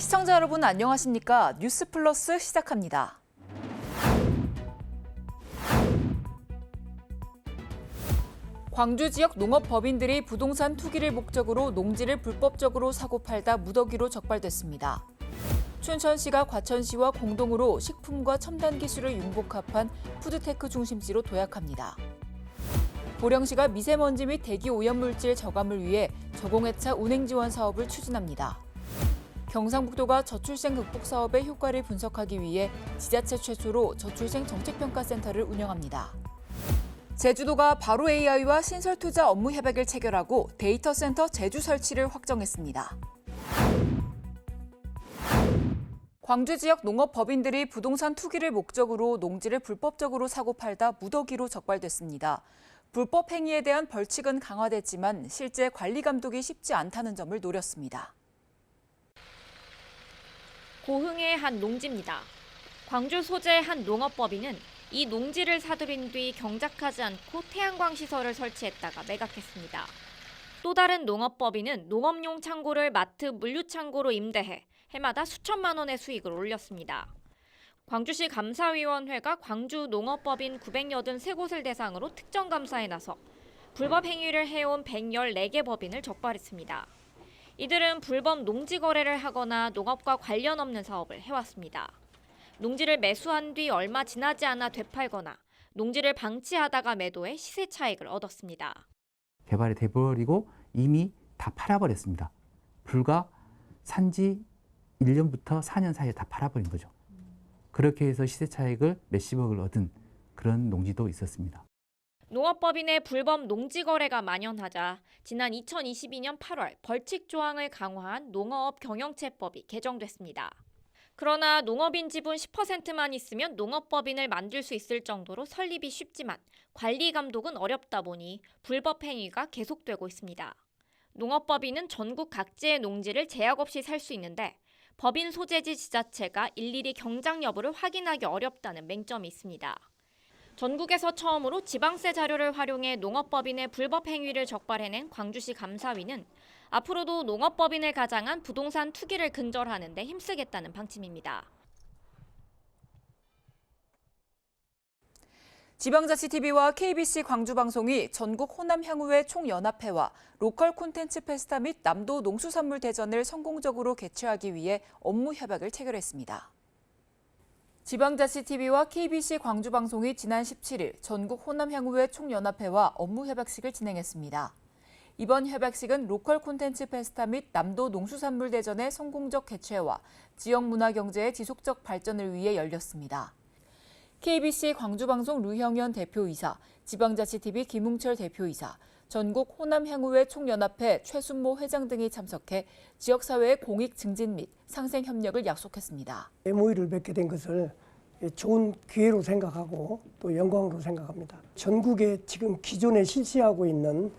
시청자 여러분 안녕하십니까? 뉴스 플러스 시작합니다. 광주 지역 농업법인들이 부동산 투기를 목적으로 농지를 불법적으로 사고 팔다 무더기로 적발됐습니다. 춘천시가 과천시와 공동으로 식품과 첨단 기술을 융복합한 푸드테크 중심지로 도약합니다. 보령시가 미세먼지 및 대기 오염물질 저감을 위해 저공해차 운행 지원 사업을 추진합니다. 경상북도가 저출생 극복 사업의 효과를 분석하기 위해 지자체 최초로 저출생 정책평가센터를 운영합니다. 제주도가 바로 AI와 신설투자 업무 협약을 체결하고 데이터 센터 제주 설치를 확정했습니다. 광주 지역 농업법인들이 부동산 투기를 목적으로 농지를 불법적으로 사고 팔다 무더기로 적발됐습니다. 불법 행위에 대한 벌칙은 강화됐지만 실제 관리 감독이 쉽지 않다는 점을 노렸습니다. 고흥의 한 농지입니다. 광주 소재의 한 농업법인은 이 농지를 사들인 뒤 경작하지 않고 태양광 시설을 설치했다가 매각했습니다. 또 다른 농업법인은 농업용 창고를 마트 물류창고로 임대해 해마다 수천만 원의 수익을 올렸습니다. 광주시 감사위원회가 광주 농업법인 983곳을 대상으로 특정 감사에 나서 불법 행위를 해온 114개 법인을 적발했습니다. 이들은 불법 농지 거래를 하거나 농업과 관련 없는 사업을 해왔습니다. 농지를 매수한 뒤 얼마 지나지 않아 되팔거나 농지를 방치하다가 매도해 시세 차익을 얻었습니다. 개발이 돼버리고 이미 다 팔아버렸습니다. 불과 산지 1년부터 4년 사이에 다 팔아버린 거죠. 그렇게 해서 시세 차익을 몇십억을 얻은 그런 농지도 있었습니다. 농업법인의 불법 농지 거래가 만연하자 지난 2022년 8월 벌칙 조항을 강화한 농어업 경영체법이 개정됐습니다. 그러나 농업인 지분 10%만 있으면 농업법인을 만들 수 있을 정도로 설립이 쉽지만 관리 감독은 어렵다 보니 불법 행위가 계속되고 있습니다. 농업법인은 전국 각지의 농지를 제약 없이 살 수 있는데 법인 소재지 지자체가 일일이 경작 여부를 확인하기 어렵다는 맹점이 있습니다. 전국에서 처음으로 지방세 자료를 활용해 농업법인의 불법 행위를 적발해낸 광주시 감사위는 앞으로도 농업법인을 가장한 부동산 투기를 근절하는 데 힘쓰겠다는 방침입니다. 지방자치TV와 KBC 광주방송이 전국 호남향후회 총연합회와 로컬 콘텐츠 페스타 및 남도 농수산물 대전을 성공적으로 개최하기 위해 업무 협약을 체결했습니다. 지방자치TV와 KBC 광주방송이 지난 17일 전국 호남향후회 총연합회와 업무 협약식을 진행했습니다. 이번 협약식은 로컬 콘텐츠 페스타 및 남도 농수산물 대전의 성공적 개최와 지역 문화 경제의 지속적 발전을 위해 열렸습니다. KBC 광주방송 류형현 대표이사, 지방자치TV 김웅철 대표이사, 전국 호남향후회 총연합회 최순모 회장 등이 참석해 지역사회의 공익 증진 및 상생 협력을 약속했습니다. MOU를 맺게 된 것을 좋은 기회로 생각하고 또 영광으로 생각합니다. 전국에 지금 기존에 실시하고 있는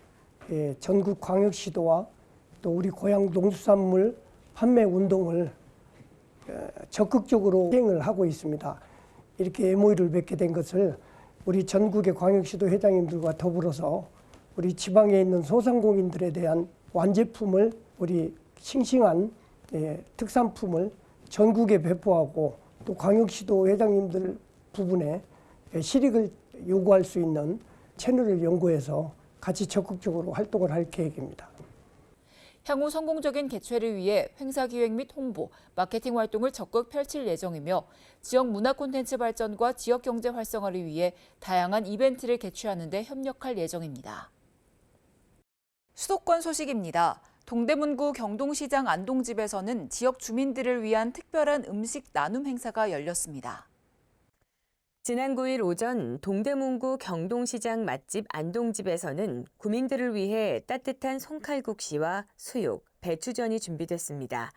전국 광역시도와 또 우리 고향 농수산물 판매 운동을 적극적으로 시행을 하고 있습니다. 이렇게 MOU를 맺게 된 것을 우리 전국의 광역시도 회장님들과 더불어서 우리 지방에 있는 소상공인들에 대한 완제품을 우리 싱싱한 특산품을 전국에 배포하고 또 광역시도 회장님들 부분에 실익을 요구할 수 있는 채널을 연구해서 같이 적극적으로 활동을 할 계획입니다. 향후 성공적인 개최를 위해 행사 기획 및 홍보, 마케팅 활동을 적극 펼칠 예정이며 지역 문화 콘텐츠 발전과 지역 경제 활성화를 위해 다양한 이벤트를 개최하는 데 협력할 예정입니다. 수도권 소식입니다. 동대문구 경동시장 안동집에서는 지역 주민들을 위한 특별한 음식 나눔 행사가 열렸습니다. 지난 9일 오전 동대문구 경동시장 맛집 안동집에서는 구민들을 위해 따뜻한 송칼국시와 수육, 배추전이 준비됐습니다.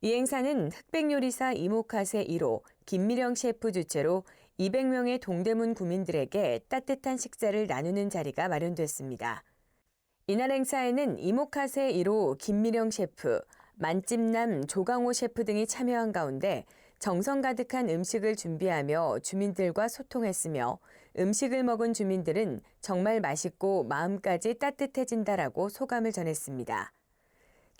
이 행사는 흑백요리사 이모카세 1호 김미령 셰프 주최로 200명의 동대문 구민들에게 따뜻한 식사를 나누는 자리가 마련됐습니다. 이날 행사에는 이모카세 1호 김미령 셰프, 만집남 조강호 셰프 등이 참여한 가운데 정성 가득한 음식을 준비하며 주민들과 소통했으며 음식을 먹은 주민들은 정말 맛있고 마음까지 따뜻해진다라고 소감을 전했습니다.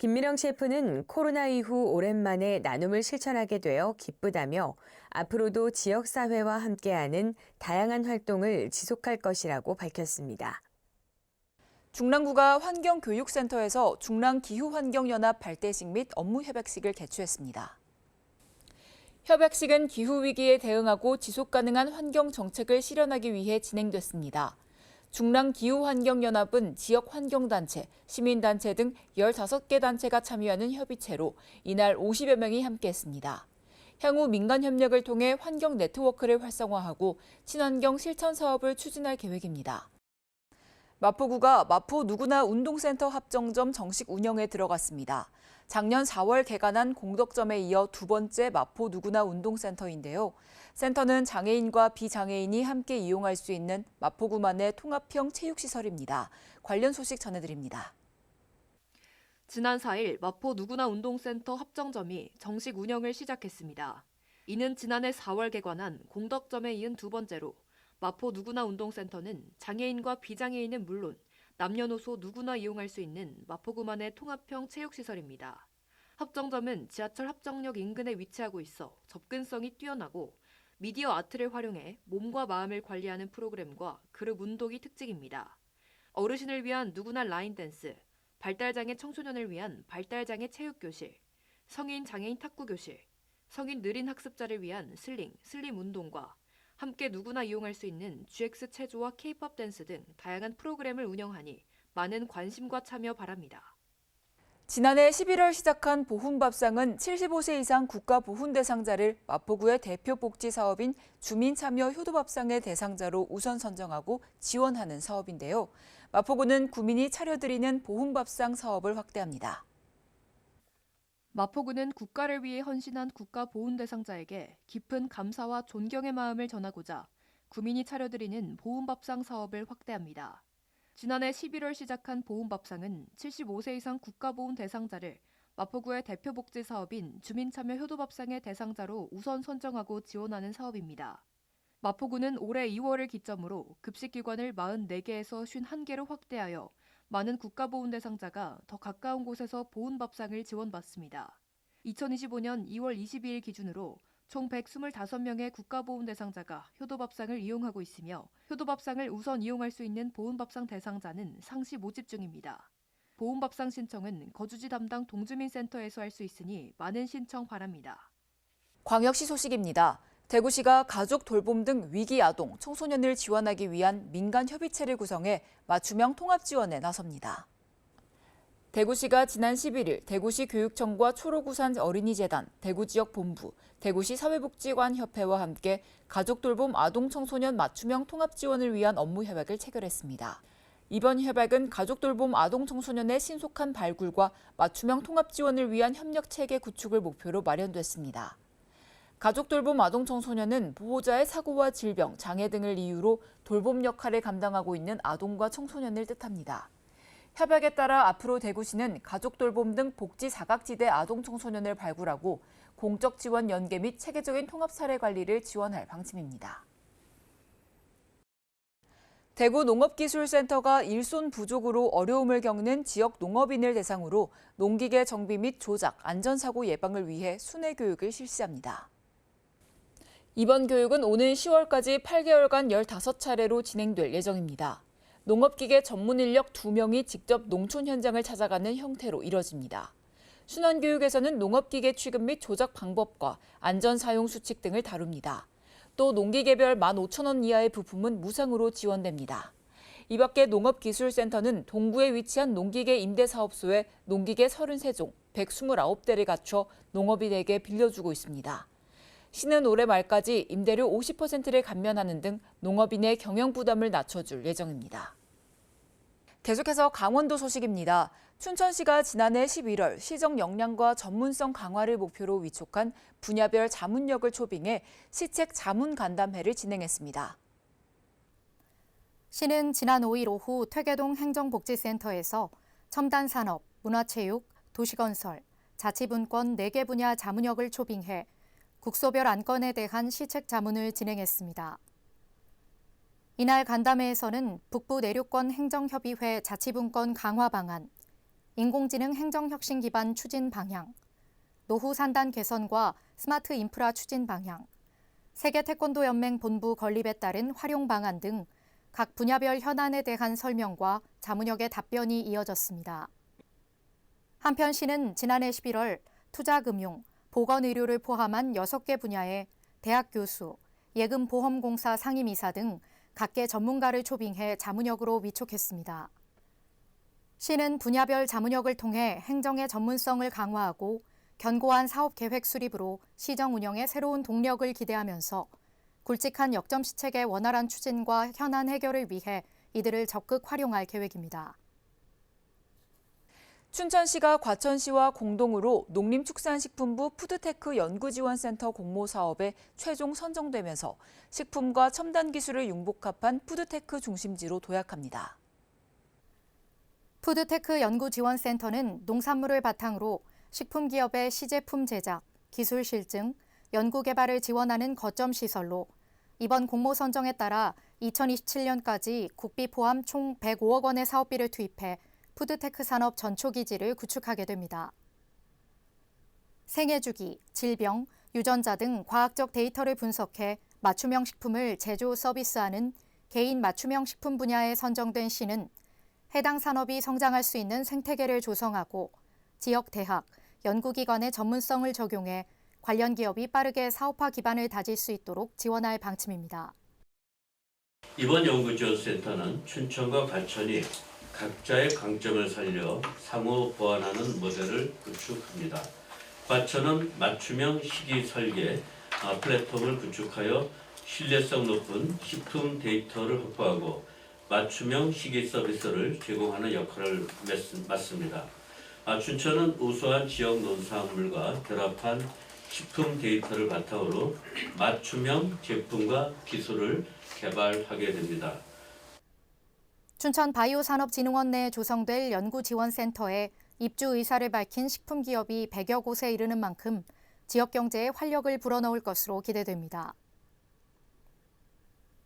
김미령 셰프는 코로나 이후 오랜만에 나눔을 실천하게 되어 기쁘다며 앞으로도 지역사회와 함께하는 다양한 활동을 지속할 것이라고 밝혔습니다. 중랑구가 환경교육센터에서 중랑기후환경연합 발대식 및 업무협약식을 개최했습니다. 협약식은 기후위기에 대응하고 지속가능한 환경정책을 실현하기 위해 진행됐습니다. 중랑기후환경연합은 지역 환경단체, 시민단체 등 15개 단체가 참여하는 협의체로 이날 50여 명이 함께했습니다. 향후 민간 협력을 통해 환경 네트워크를 활성화하고 친환경 실천 사업을 추진할 계획입니다. 마포구가 마포 누구나 운동센터 합정점 정식 운영에 들어갔습니다. 작년 4월 개관한 공덕점에 이어 두 번째 마포 누구나 운동센터인데요. 센터는 장애인과 비장애인이 함께 이용할 수 있는 마포구만의 통합형 체육시설입니다. 관련 소식 전해드립니다. 지난 4일 마포 누구나 운동센터 합정점이 정식 운영을 시작했습니다. 이는 지난해 4월 개관한 공덕점에 이은 두 번째로 마포 누구나 운동센터는 장애인과 비장애인은 물론 남녀노소 누구나 이용할 수 있는 마포구만의 통합형 체육시설입니다. 합정점은 지하철 합정역 인근에 위치하고 있어 접근성이 뛰어나고 미디어 아트를 활용해 몸과 마음을 관리하는 프로그램과 그룹 운동이 특징입니다. 어르신을 위한 누구나 라인 댄스, 발달장애 청소년을 위한 발달장애 체육교실, 성인 장애인 탁구교실, 성인 느린 학습자를 위한 슬림 운동과 함께 누구나 이용할 수 있는 GX 체조와 K-팝 댄스 등 다양한 프로그램을 운영하니 많은 관심과 참여 바랍니다. 지난해 11월 시작한 보훈밥상은 75세 이상 국가보훈 대상자를 마포구의 대표 복지 사업인 주민참여 효도밥상의 대상자로 우선 선정하고 지원하는 사업인데요. 마포구는 구민이 차려드리는 보훈밥상 사업을 확대합니다. 마포구는 국가를 위해 헌신한 국가보훈 대상자에게 깊은 감사와 존경의 마음을 전하고자 구민이 차려드리는 보훈밥상 사업을 확대합니다. 지난해 11월 시작한 보훈밥상은 75세 이상 국가보훈 대상자를 마포구의 대표 복지 사업인 주민참여 효도밥상의 대상자로 우선 선정하고 지원하는 사업입니다. 마포구는 올해 2월을 기점으로 급식기관을 44개에서 51개로 확대하여 많은 국가보훈 대상자가 더 가까운 곳에서 보훈밥상을 지원받습니다. 2025년 2월 22일 기준으로 총 125명의 국가보훈 대상자가 효도밥상을 이용하고 있으며 효도밥상을 우선 이용할 수 있는 보훈밥상 대상자는 상시 모집 중입니다. 보훈밥상 신청은 거주지 담당 동주민센터에서 할 수 있으니 많은 신청 바랍니다. 광역시 소식입니다. 대구시가 가족 돌봄 등 위기 아동, 청소년을 지원하기 위한 민간 협의체를 구성해 맞춤형 통합 지원에 나섭니다. 대구시가 지난 11일 대구시 교육청과 초록우산 어린이재단, 대구지역본부, 대구시 사회복지관협회와 함께 가족돌봄 아동 청소년 맞춤형 통합 지원을 위한 업무 협약을 체결했습니다. 이번 협약은 가족돌봄 아동 청소년의 신속한 발굴과 맞춤형 통합 지원을 위한 협력체계 구축을 목표로 마련됐습니다. 가족돌봄 아동 청소년은 보호자의 사고와 질병, 장애 등을 이유로 돌봄 역할을 감당하고 있는 아동과 청소년을 뜻합니다. 협약에 따라 앞으로 대구시는 가족돌봄 등 복지 사각지대 아동 청소년을 발굴하고 공적 지원 연계 및 체계적인 통합 사례 관리를 지원할 방침입니다. 대구 농업기술센터가 일손 부족으로 어려움을 겪는 지역 농업인을 대상으로 농기계 정비 및 조작, 안전사고 예방을 위해 순회 교육을 실시합니다. 이번 교육은 오는 10월까지 8개월간 15차례로 진행될 예정입니다. 농업기계 전문 인력 2명이 직접 농촌 현장을 찾아가는 형태로 이뤄집니다. 순환교육에서는 농업기계 취급 및 조작 방법과 안전 사용 수칙 등을 다룹니다. 또 농기계별 15,000원 이하의 부품은 무상으로 지원됩니다. 이 밖에 농업기술센터는 동구에 위치한 농기계 임대사업소에 농기계 33종, 129대를 갖춰 농업인에게 빌려주고 있습니다. 시는 올해 말까지 임대료 50%를 감면하는 등 농업인의 경영 부담을 낮춰줄 예정입니다. 계속해서 강원도 소식입니다. 춘천시가 지난해 11월 시정 역량과 전문성 강화를 목표로 위촉한 분야별 자문력을 초빙해 시책 자문 간담회를 진행했습니다. 시는 지난 5일 오후 퇴계동 행정복지센터에서 첨단산업, 문화체육, 도시건설, 자치분권 4개 분야 자문력을 초빙해 국소별 안건에 대한 시책 자문을 진행했습니다. 이날 간담회에서는 북부 내륙권 행정협의회 자치분권 강화 방안, 인공지능 행정혁신 기반 추진 방향, 노후 산단 개선과 스마트 인프라 추진 방향, 세계 태권도 연맹 본부 건립에 따른 활용 방안 등 각 분야별 현안에 대한 설명과 자문역의 답변이 이어졌습니다. 한편 시는 지난해 11월 투자금융, 보건의료를 포함한 6개 분야의 대학 교수, 예금보험공사 상임이사 등 각계 전문가를 초빙해 자문역으로 위촉했습니다. 시는 분야별 자문역을 통해 행정의 전문성을 강화하고 견고한 사업계획 수립으로 시정 운영에 새로운 동력을 기대하면서 굵직한 역점시책의 원활한 추진과 현안 해결을 위해 이들을 적극 활용할 계획입니다. 춘천시가 과천시와 공동으로 농림축산식품부 푸드테크 연구지원센터 공모 사업에 최종 선정되면서 식품과 첨단 기술을 융복합한 푸드테크 중심지로 도약합니다. 푸드테크 연구지원센터는 농산물을 바탕으로 식품기업의 시제품 제작, 기술 실증, 연구개발을 지원하는 거점 시설로 이번 공모 선정에 따라 2027년까지 국비 포함 총 105억 원의 사업비를 투입해 푸드테크 산업 전초기지를 구축하게 됩니다. 생애주기, 질병, 유전자 등 과학적 데이터를 분석해 맞춤형 식품을 제조 서비스하는 개인 맞춤형 식품 분야에 선정된 시는 해당 산업이 성장할 수 있는 생태계를 조성하고 지역 대학, 연구기관의 전문성을 적용해 관련 기업이 빠르게 사업화 기반을 다질 수 있도록 지원할 방침입니다. 이번 연구지원센터는 춘천과 과천이 각자의 강점을 살려 상호 보완하는 모델을 구축합니다. 과천은 맞춤형 식이 설계 플랫폼을 구축하여 신뢰성 높은 식품 데이터를 확보하고 맞춤형 식이 서비스를 제공하는 역할을 맡습니다. 춘천은 우수한 지역 농산물과 결합한 식품 데이터를 바탕으로 맞춤형 제품과 기술을 개발하게 됩니다. 춘천바이오산업진흥원 내에 조성될 연구지원센터에 입주 의사를 밝힌 식품기업이 100여 곳에 이르는 만큼 지역 경제에 활력을 불어넣을 것으로 기대됩니다.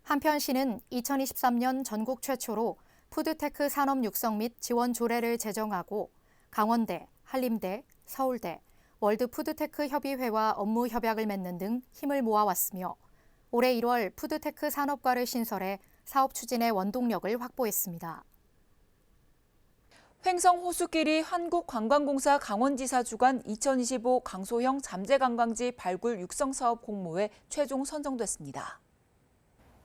한편 시는 2023년 전국 최초로 푸드테크 산업 육성 및 지원 조례를 제정하고 강원대, 한림대, 서울대, 월드푸드테크 협의회와 업무 협약을 맺는 등 힘을 모아왔으며 올해 1월 푸드테크 산업과를 신설해 사업 추진의 원동력을 확보했습니다. 횡성 호수길이 한국관광공사 강원지사 주관 2025 강소형 잠재관광지 발굴 육성 사업 공모에 최종 선정됐습니다.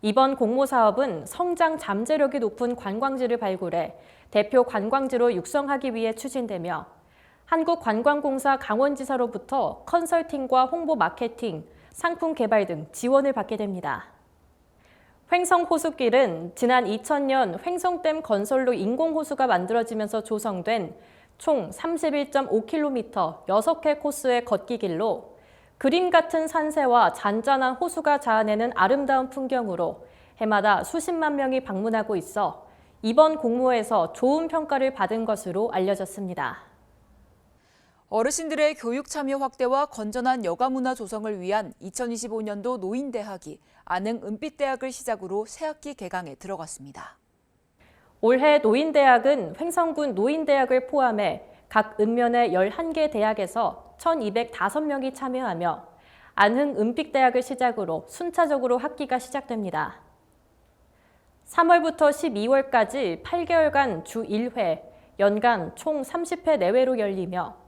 이번 공모 사업은 성장 잠재력이 높은 관광지를 발굴해 대표 관광지로 육성하기 위해 추진되며 한국관광공사 강원지사로부터 컨설팅과 홍보 마케팅, 상품 개발 등 지원을 받게 됩니다. 횡성 호수길은 지난 2000년 횡성댐 건설로 인공호수가 만들어지면서 조성된 총 31.5km 6회 코스의 걷기길로 그림 같은 산세와 잔잔한 호수가 자아내는 아름다운 풍경으로 해마다 수십만 명이 방문하고 있어 이번 공모에서 좋은 평가를 받은 것으로 알려졌습니다. 어르신들의 교육 참여 확대와 건전한 여가문화 조성을 위한 2025년도 노인대학이 안흥 은빛대학을 시작으로 새학기 개강에 들어갔습니다. 올해 노인대학은 횡성군 노인대학을 포함해 각 읍면의 11개 대학에서 1,205명이 참여하며 안흥 은빛대학을 시작으로 순차적으로 학기가 시작됩니다. 3월부터 12월까지 8개월간 주 1회, 연간 총 30회 내외로 열리며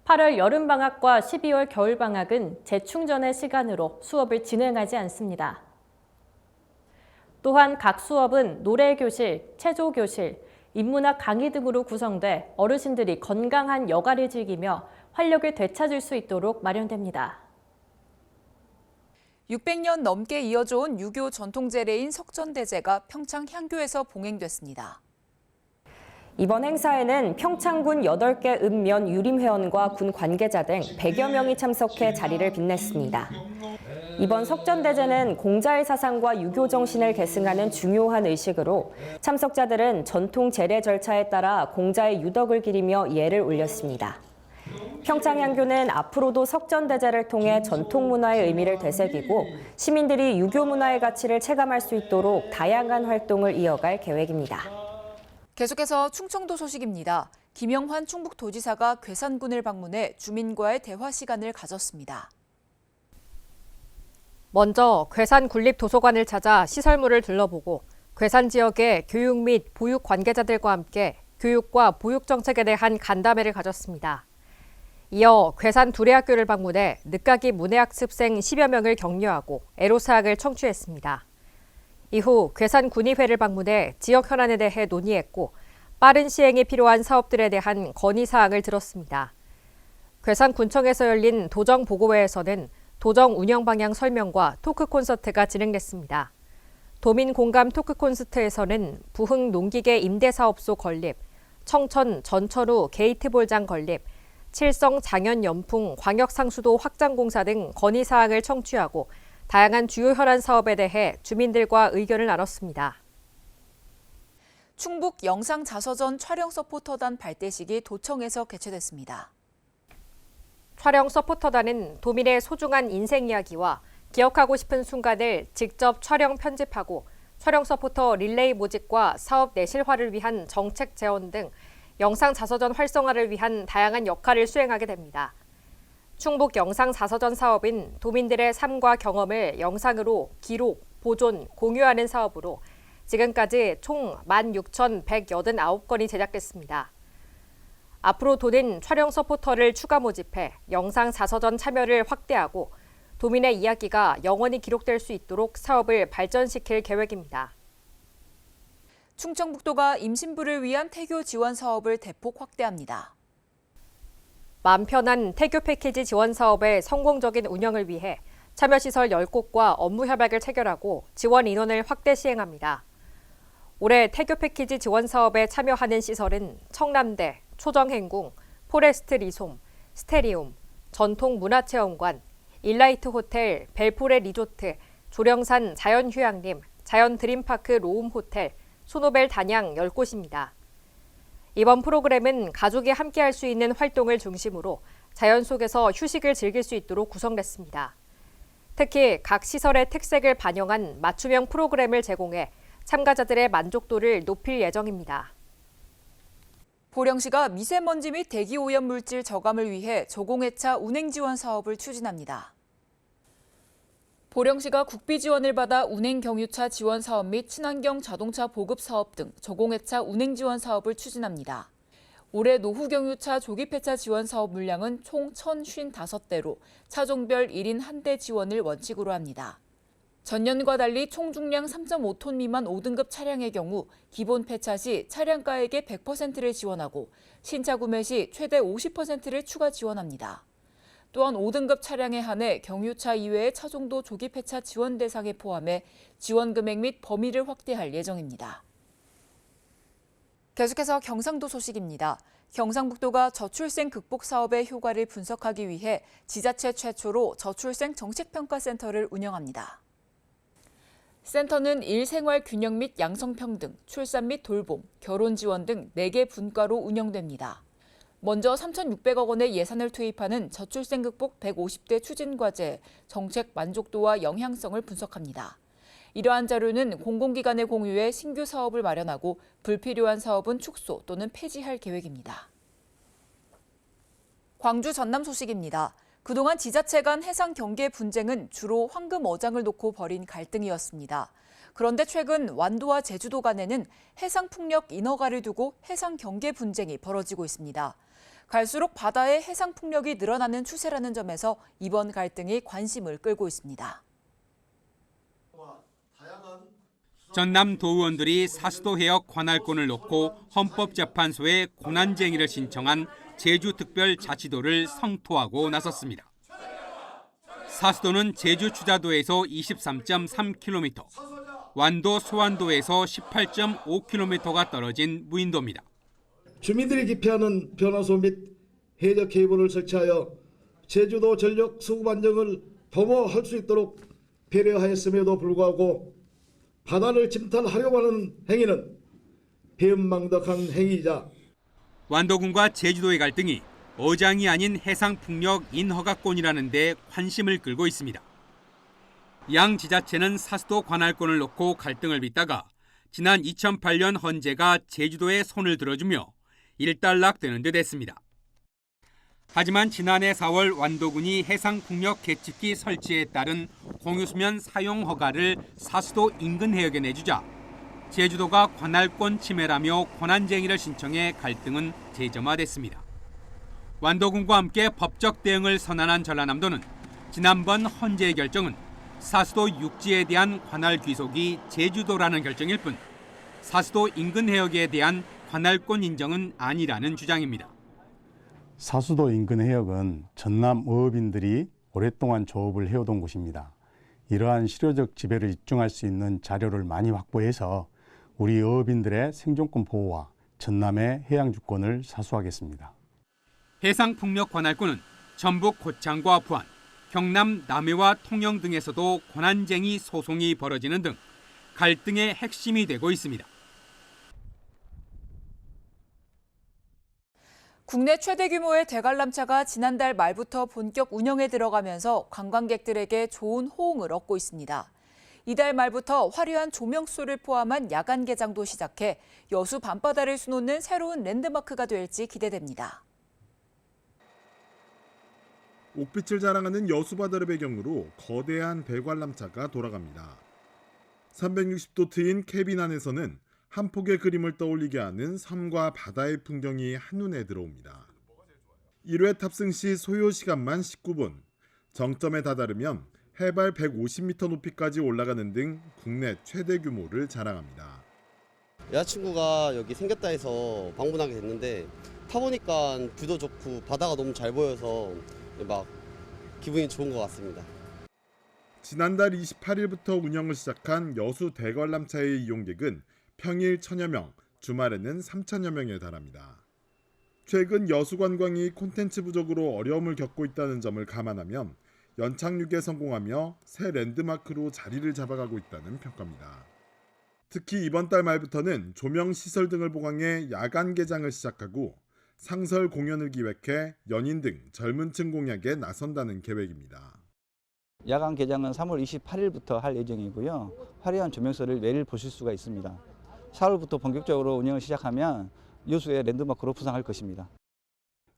8월 여름방학과 12월 겨울방학은 재충전의 시간으로 수업을 진행하지 않습니다. 또한 각 수업은 노래교실, 체조교실, 인문학 강의 등으로 구성돼 어르신들이 건강한 여가를 즐기며 활력을 되찾을 수 있도록 마련됩니다. 600년 넘게 이어져온 유교 전통제례인 석전대제가 평창 향교에서 봉행됐습니다. 이번 행사에는 평창군 8개 읍면 유림회원과 군 관계자 등 100여 명이 참석해 자리를 빛냈습니다. 이번 석전대제는 공자의 사상과 유교 정신을 계승하는 중요한 의식으로 참석자들은 전통 제례 절차에 따라 공자의 유덕을 기리며 예를 올렸습니다. 평창향교는 앞으로도 석전대제를 통해 전통문화의 의미를 되새기고 시민들이 유교 문화의 가치를 체감할 수 있도록 다양한 활동을 이어갈 계획입니다. 계속해서 충청도 소식입니다. 김영환 충북도지사가 괴산군을 방문해 주민과의 대화 시간을 가졌습니다. 먼저 괴산 군립도서관을 찾아 시설물을 둘러보고 괴산 지역의 교육 및 보육 관계자들과 함께 교육과 보육 정책에 대한 간담회를 가졌습니다. 이어 괴산 두레학교를 방문해 늦가기 문해학습생 10여 명을 격려하고 애로사항을 청취했습니다. 이후 괴산 군의회를 방문해 지역 현안에 대해 논의했고 빠른 시행이 필요한 사업들에 대한 건의사항을 들었습니다. 괴산군청에서 열린 도정보고회에서는 도정 운영 방향 설명과 토크 콘서트가 진행됐습니다. 도민 공감 토크 콘서트에서는 부흥 농기계 임대사업소 건립, 청천 전철우 게이트볼장 건립, 칠성 장현 연풍 광역상수도 확장공사 등 건의사항을 청취하고 다양한 주요 현안 사업에 대해 주민들과 의견을 나눴습니다. 충북 영상자서전 촬영 서포터단 발대식이 도청에서 개최됐습니다. 촬영 서포터단은 도민의 소중한 인생 이야기와 기억하고 싶은 순간을 직접 촬영 편집하고 촬영 서포터 릴레이 모집과 사업 내실화를 위한 정책 제언 등 영상 자서전 활성화를 위한 다양한 역할을 수행하게 됩니다. 충북 영상 자서전 사업은 도민들의 삶과 경험을 영상으로 기록, 보존, 공유하는 사업으로 지금까지 총 16,189건이 제작됐습니다. 앞으로 도는 촬영 서포터를 추가 모집해 영상 자서전 참여를 확대하고 도민의 이야기가 영원히 기록될 수 있도록 사업을 발전시킬 계획입니다. 충청북도가 임신부를 위한 태교 지원 사업을 대폭 확대합니다. 마음 편한 태교 패키지 지원 사업의 성공적인 운영을 위해 참여시설 10곳과 업무 협약을 체결하고 지원 인원을 확대 시행합니다. 올해 태교 패키지 지원 사업에 참여하는 시설은 청남대, 초정행궁, 포레스트 리솜, 스테리움, 전통문화체험관, 일라이트 호텔, 벨포레 리조트, 조령산 자연휴양림, 자연드림파크 로움 호텔, 소노벨 단양 10곳입니다. 이번 프로그램은 가족이 함께할 수 있는 활동을 중심으로 자연 속에서 휴식을 즐길 수 있도록 구성됐습니다. 특히 각 시설의 특색을 반영한 맞춤형 프로그램을 제공해 참가자들의 만족도를 높일 예정입니다. 보령시가 미세먼지 및 대기오염 물질 저감을 위해 저공해차 운행 지원 사업을 추진합니다. 보령시가 국비 지원을 받아 운행 경유차 지원 사업 및 친환경 자동차 보급 사업 등 저공해차 운행 지원 사업을 추진합니다. 올해 노후 경유차 조기 폐차 지원 사업 물량은 총 1,055대로 차종별 1인 1대 지원을 원칙으로 합니다. 전년과 달리 총 중량 3.5톤 미만 5등급 차량의 경우 기본 폐차 시 차량가액의 100%를 지원하고 신차 구매 시 최대 50%를 추가 지원합니다. 또한 5등급 차량에 한해 경유차 이외의 차종도 조기 폐차 지원 대상에 포함해 지원 금액 및 범위를 확대할 예정입니다. 계속해서 경상도 소식입니다. 경상북도가 저출생 극복 사업의 효과를 분석하기 위해 지자체 최초로 저출생 정책평가센터를 운영합니다. 센터는 일생활 균형 및 양성평등, 출산 및 돌봄, 결혼 지원 등 4개 분과로 운영됩니다. 먼저 3,600억 원의 예산을 투입하는 저출생 극복 150대 추진과제, 정책 만족도와 영향성을 분석합니다. 이러한 자료는 공공기관에 공유해 신규 사업을 마련하고 불필요한 사업은 축소 또는 폐지할 계획입니다. 광주 전남 소식입니다. 그동안 지자체 간 해상 경계 분쟁은 주로 황금 어장을 놓고 벌인 갈등이었습니다. 그런데 최근 완도와 제주도 간에는 해상 풍력 인허가를 두고 해상 경계 분쟁이 벌어지고 있습니다. 갈수록 바다의 해상 풍력이 늘어나는 추세라는 점에서 이번 갈등이 관심을 끌고 있습니다. 전남 도의원들이 사수도 해역 관할권을 놓고 헌법재판소에 고난쟁의를 신청한 제주특별자치도를 성토하고 나섰습니다. 사수도는 제주 추자도에서 23.3km, 완도 소완도에서 18.5km가 떨어진 무인도입니다. 주민들이 기피하는 변화소 및 해저 케이블을 설치하여 제주도 전력 수급 안정을 도모할 수 있도록 배려하였음에도 불구하고 바다를 침탈하려고 하는 행위는 배은망덕한 행위이자 완도군과 제주도의 갈등이 어장이 아닌 해상풍력 인허가권이라는 데 관심을 끌고 있습니다. 양 지자체는 사수도 관할권을 놓고 갈등을 빚다가 지난 2008년 헌재가 제주도에 손을 들어주며 일단락되는 듯 했습니다. 하지만 지난해 4월 완도군이 해상풍력 계측기 설치에 따른 공유수면 사용 허가를 사수도 인근 해역에 내주자 제주도가 관할권 침해라며 권한쟁의를 신청해 갈등은 재점화됐습니다. 완도군과 함께 법적 대응을 선언한 전라남도는 지난번 헌재 결정은 사수도 육지에 대한 관할 귀속이 제주도라는 결정일 뿐 사수도 인근 해역에 대한 관할권 인정은 아니라는 주장입니다. 사수도 인근 해역은 전남 어업인들이 오랫동안 조업을 해오던 곳입니다. 이러한 실효적 지배를 입증할 수 있는 자료를 많이 확보해서 우리 어업인들의 생존권 보호와 전남의 해양 주권을 사수하겠습니다. 해상풍력 관할권은 전북 고창과 부안, 경남 남해와 통영 등에서도 권한쟁의 소송이 벌어지는 등 갈등의 핵심이 되고 있습니다. 국내 최대 규모의 대관람차가 지난달 말부터 본격 운영에 들어가면서 관광객들에게 좋은 호응을 얻고 있습니다. 이달 말부터 화려한 조명쇼를 포함한 야간 개장도 시작해 여수 밤바다를 수놓는 새로운 랜드마크가 될지 기대됩니다. 옥빛을 자랑하는 여수바다를 배경으로 거대한 대관람차가 돌아갑니다. 360도 트인 캐빈 안에서는 한 폭의 그림을 떠올리게 하는 섬과 바다의 풍경이 한눈에 들어옵니다. 1회 탑승 시 소요 시간만 19분, 정점에 다다르면 해발 150m 높이까지 올라가는 등 국내 최대 규모를 자랑합니다. 여자친구가 여기 생겼다 해서 방문하게 됐는데 타보니까 뷰도 좋고 바다가 너무 잘 보여서 막 기분이 좋은 것 같습니다. 지난달 28일부터 운영을 시작한 여수 대관람차의 이용객은 평일 1,000여 명, 주말에는 3,000여 명에 달합니다. 최근 여수 관광이 콘텐츠 부족으로 어려움을 겪고 있다는 점을 감안하면 연착륙에 성공하며 새 랜드마크로 자리를 잡아가고 있다는 평가입니다. 특히 이번 달 말부터는 조명 시설 등을 보강해 야간 개장을 시작하고 상설 공연을 기획해 연인 등 젊은 층 공략에 나선다는 계획입니다. 야간 개장은 3월 28일부터 할 예정이고요. 화려한 조명쇼를 매일 보실 수가 있습니다. 4월부터 본격적으로 운영을 시작하면 여수의 랜드마크로 부상할 것입니다.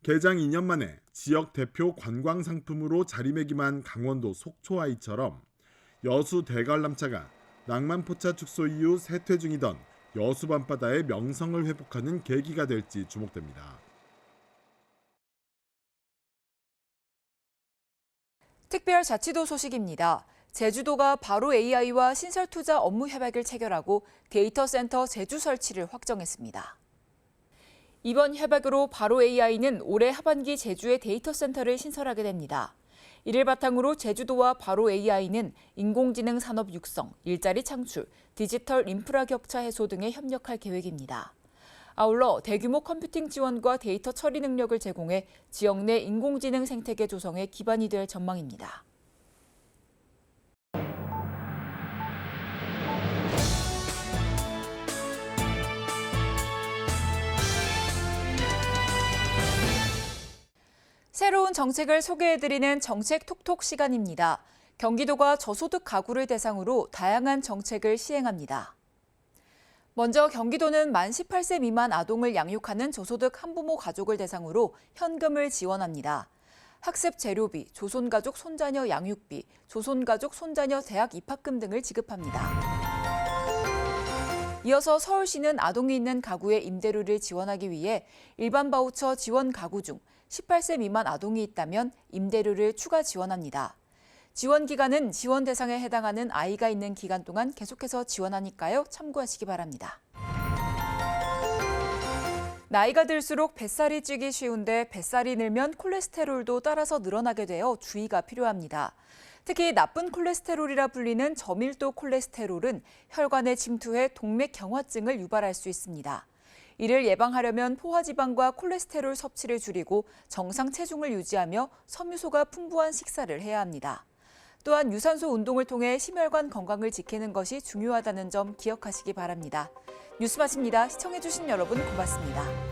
개장 2년 만에 지역 대표 관광 상품으로 자리매김한 강원도 속초아이처럼 여수 대관람차가 낭만포차 축소 이후 쇠퇴 중이던 여수 밤바다의 명성을 회복하는 계기가 될지 주목됩니다. 특별자치도 소식입니다. 제주도가 바로 AI와 신설투자 업무 협약을 체결하고 데이터 센터 제주 설치를 확정했습니다. 이번 협약으로 바로 AI는 올해 하반기 제주에 데이터 센터를 신설하게 됩니다. 이를 바탕으로 제주도와 바로 AI는 인공지능 산업 육성, 일자리 창출, 디지털 인프라 격차 해소 등에 협력할 계획입니다. 아울러 대규모 컴퓨팅 지원과 데이터 처리 능력을 제공해 지역 내 인공지능 생태계 조성에 기반이 될 전망입니다. 새로운 정책을 소개해드리는 정책 톡톡 시간입니다. 경기도가 저소득 가구를 대상으로 다양한 정책을 시행합니다. 먼저 경기도는 만 18세 미만 아동을 양육하는 저소득 한부모 가족을 대상으로 현금을 지원합니다. 학습 재료비, 조손가족 손자녀 양육비, 조손가족 손자녀 대학 입학금 등을 지급합니다. 이어서 서울시는 아동이 있는 가구의 임대료를 지원하기 위해 일반 바우처 지원 가구 중 18세 미만 아동이 있다면 임대료를 추가 지원합니다. 지원 기간은 지원 대상에 해당하는 아이가 있는 기간 동안 계속해서 지원하니까요. 참고하시기 바랍니다. 나이가 들수록 뱃살이 찌기 쉬운데 뱃살이 늘면 콜레스테롤도 따라서 늘어나게 되어 주의가 필요합니다. 특히 나쁜 콜레스테롤이라 불리는 저밀도 콜레스테롤은 혈관에 침투해 동맥 경화증을 유발할 수 있습니다. 이를 예방하려면 포화지방과 콜레스테롤 섭취를 줄이고 정상 체중을 유지하며 섬유소가 풍부한 식사를 해야 합니다. 또한 유산소 운동을 통해 심혈관 건강을 지키는 것이 중요하다는 점 기억하시기 바랍니다. 뉴스 마칩니다. 시청해주신 여러분 고맙습니다.